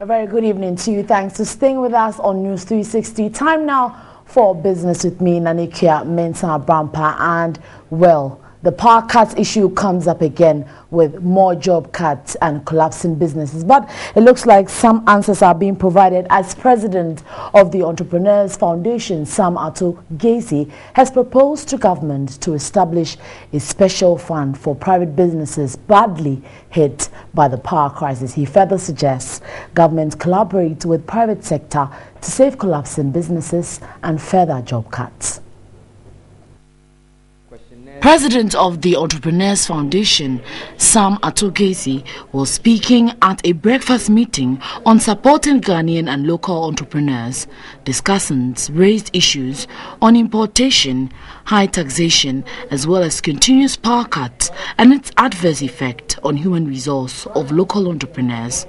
A very good evening to you. Thanks for staying with us on News 360. Time now for Business with me, Nanikia Mensah Brampa. And, well, the power cuts issue comes up again with more job cuts and collapsing businesses. But it looks like some answers are being provided as president of the Entrepreneurs Foundation, Sam Ato Gacy, has proposed to government to establish a special fund for private businesses badly hit by the power crisis. He further suggests government collaborate with private sector to save collapsing businesses and further job cuts. President of the Entrepreneurs Foundation, Sam Ato Gacy, was speaking at a breakfast meeting on supporting Ghanaian and local entrepreneurs. Discussants raised issues on importation, high taxation, as well as continuous power cuts and its adverse effect on human resource of local entrepreneurs.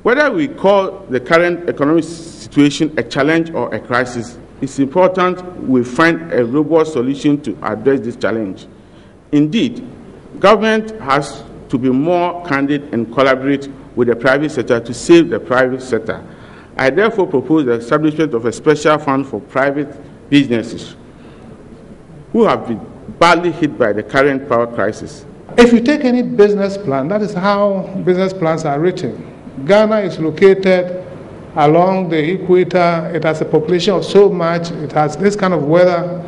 Whether we call the current economic situation a challenge or a crisis, it's important we find a robust solution to address this challenge. Indeed, government has to be more candid and collaborate with the private sector to save the private sector. I therefore propose the establishment of a special fund for private businesses who have been badly hit by the current power crisis. If you take any business plan, that is how business plans are written. Ghana is located along the equator. It has a population of so much. It has this kind of weather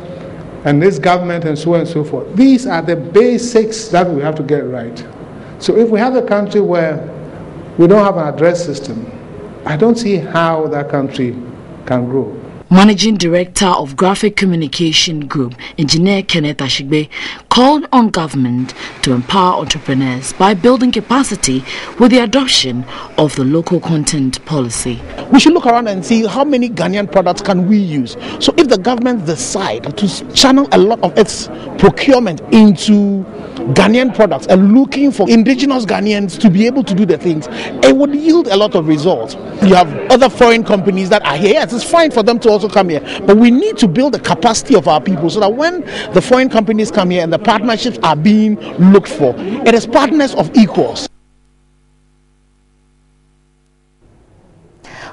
and this government and so on and so forth. These are the basics that we have to get right. So if we have a country where we don't have an address system, I don't see how that country can grow. Managing Director of Graphic Communication Group, Engineer Kenneth Ashigbe, called on government to empower entrepreneurs by building capacity with the adoption of the local content policy. We should look around and see how many Ghanaian products can we use. So if the government decide to channel a lot of its procurement into Ghanaian products and looking for indigenous Ghanaians to be able to do the things, it would yield a lot of results. You have other foreign companies that are here. Yes, it's fine for them to also come here, but we need to build the capacity of our people so that when the foreign companies come here and the partnerships are being looked for, it is partners of equals.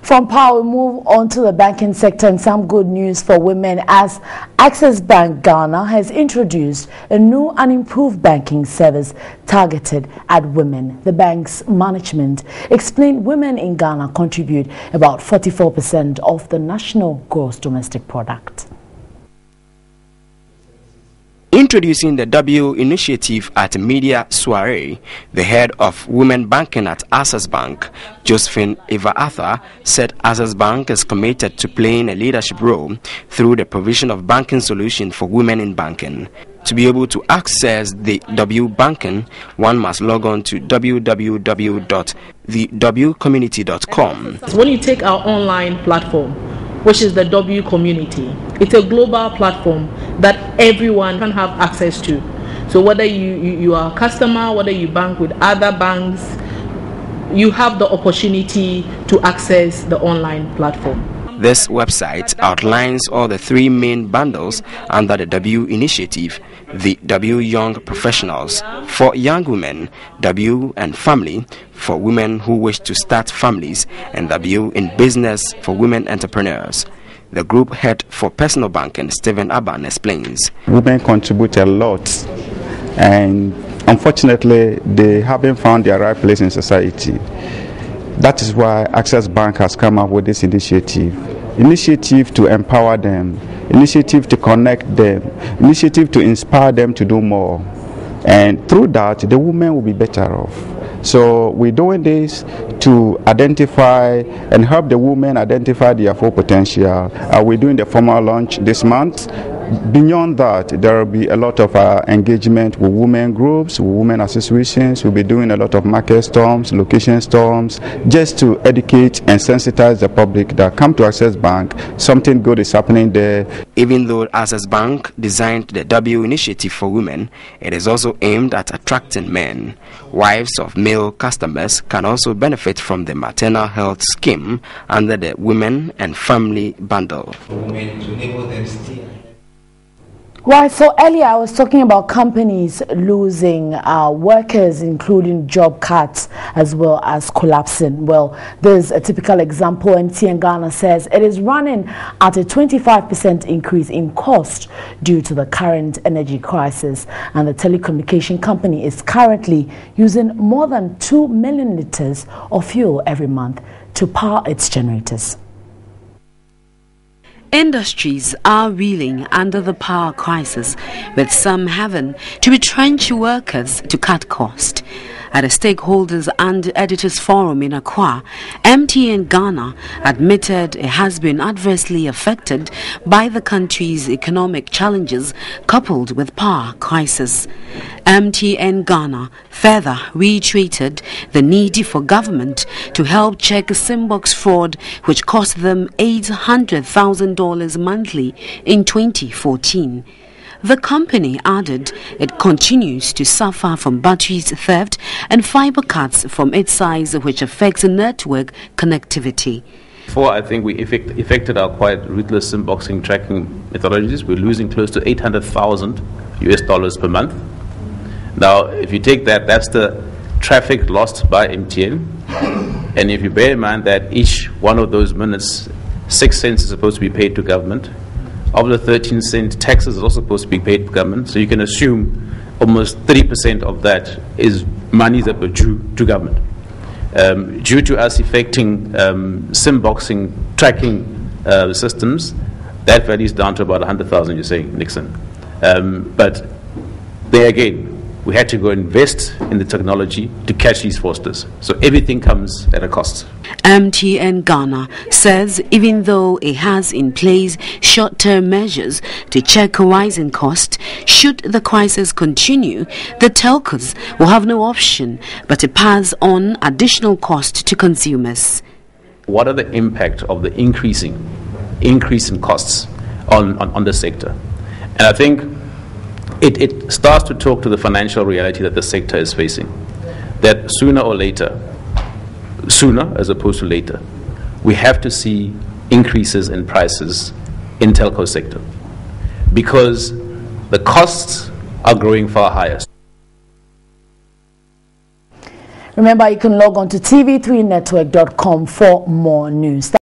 From power, we move on to the banking sector and some good news for women as Access Bank Ghana has introduced a new and improved banking service targeted at women. The bank's management explained women in Ghana contribute about 44% of the national gross domestic product. Introducing the W initiative at a media soiree, the head of women banking at Access Bank, Josephine Eva Arthur, said Access Bank is committed to playing a leadership role through the provision of banking solutions for women in banking. To be able to access the W banking, one must log on to www.thewcommunity.com. When you take our online platform, which is the W Community, it's a global platform that everyone can have access to. So whether you are a customer, whether you bank with other banks, you have the opportunity to access the online platform. This website outlines all the three main bundles under the W initiative: the W Young Professionals for young women, W and Family for women who wish to start families, and W in Business for women entrepreneurs. The group head for personal banking, Stephen Aban, explains. Women contribute a lot, and unfortunately they haven't found their right place in society. That is why Access Bank has come up with this initiative to empower them, initiative to connect them, initiative to inspire them to do more. And through that, the women will be better off. So we're doing this to identify and help the women identify their full potential. We're doing the formal launch this month. Beyond that, there will be a lot of engagement with women groups, with women associations. We'll be doing a lot of market storms, location storms, just to educate and sensitize the public that come to Access Bank. Something good is happening there. Even though Access Bank designed the W initiative for women, it is also aimed at attracting men. Wives of male customers can also benefit from the maternal health scheme under the Women and Family Bundle. Right, so earlier I was talking about companies losing workers, including job cuts as well as collapsing. Well, there's a typical example. MTN Ghana says it is running at a 25% increase in cost due to the current energy crisis, and the telecommunication company is currently using more than 2 million litres of fuel every month to power its generators. Industries are reeling under the power crisis, with some having to retrench workers to cut cost. At a stakeholders and editors forum in Accra, MTN Ghana admitted it has been adversely affected by the country's economic challenges coupled with power crisis. MTN Ghana further reiterated the need for government to help check Simbox fraud, which cost them $800,000 monthly in 2014. The company added it continues to suffer from batteries theft and fiber cuts from its size, which affects network connectivity. Before, I think we effected our quite ruthless inboxing tracking methodologies. We're losing close to $800,000 per month. Now, if you take that, that's the traffic lost by MTN. And if you bear in mind that each one of those minutes, 6 cents is supposed to be paid to government. Of the 13-cent taxes is also supposed to be paid to government. So you can assume almost 30% of that is money that were due to government. Due to us effecting SIM-boxing tracking systems, that value is down to about 100,000, you're saying, Nixon. But there again, we had to go invest in the technology to catch these fraudsters. So everything comes at a cost. MTN Ghana says even though it has in place short-term measures to check rising costs, should the crisis continue, the telcos will have no option but to pass on additional cost to consumers. What are the impact of the increase in costs on the sector? And I think it starts to talk to the financial reality that the sector is facing. That sooner or later, sooner as opposed to later, we have to see increases in prices in telco sector because the costs are growing far higher. Remember, you can log on to tv3network.com for more news.